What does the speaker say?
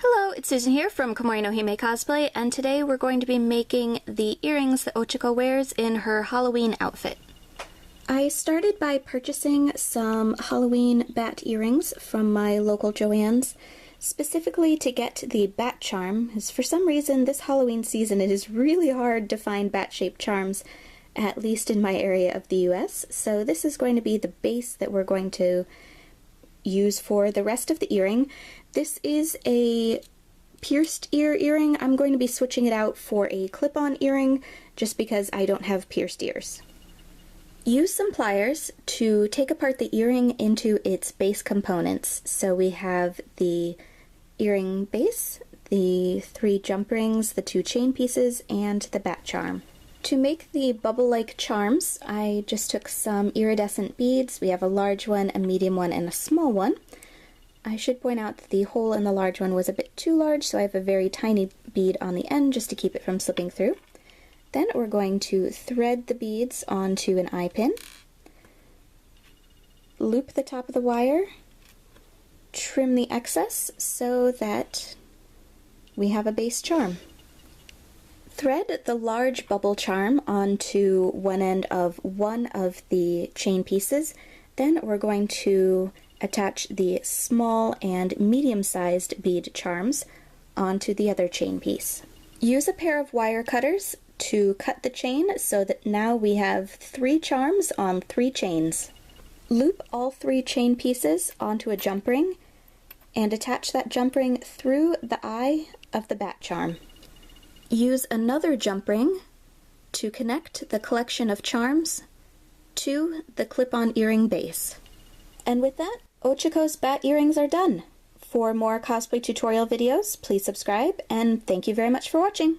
Hello, it's Susan here from Boku No Hero Cosplay, and today we're going to be making the earrings that Ochako wears in her Halloween outfit. I started by purchasing some Halloween bat earrings from my local Joann's, specifically to get the bat charm, as for some reason this Halloween season it is really hard to find bat-shaped charms, at least in my area of the US, so this is going to be the base that we're going to use for the rest of the earring. This is a pierced ear earring. I'm going to be switching it out for a clip-on earring just because I don't have pierced ears. Use some pliers to take apart the earring into its base components. So we have the earring base, the 3 jump rings, the 2 chain pieces, and the bat charm. To make the bubble-like charms, I just took some iridescent beads. We have a large one, a medium one, and a small one. I should point out that the hole in the large one was a bit too large, so I have a very tiny bead on the end just to keep it from slipping through. Then we're going to thread the beads onto an eye pin, loop the top of the wire, trim the excess so that we have a base charm. Thread the large bubble charm onto one end of one of the chain pieces, then we're going to attach the small and medium-sized bead charms onto the other chain piece. Use a pair of wire cutters to cut the chain so that now we have 3 charms on 3 chains. Loop all 3 chain pieces onto a jump ring and attach that jump ring through the eye of the bat charm. Use another jump ring to connect the collection of charms to the clip-on earring base. And with that, Ochako's bat earrings are done. For more cosplay tutorial videos, please subscribe, and thank you very much for watching!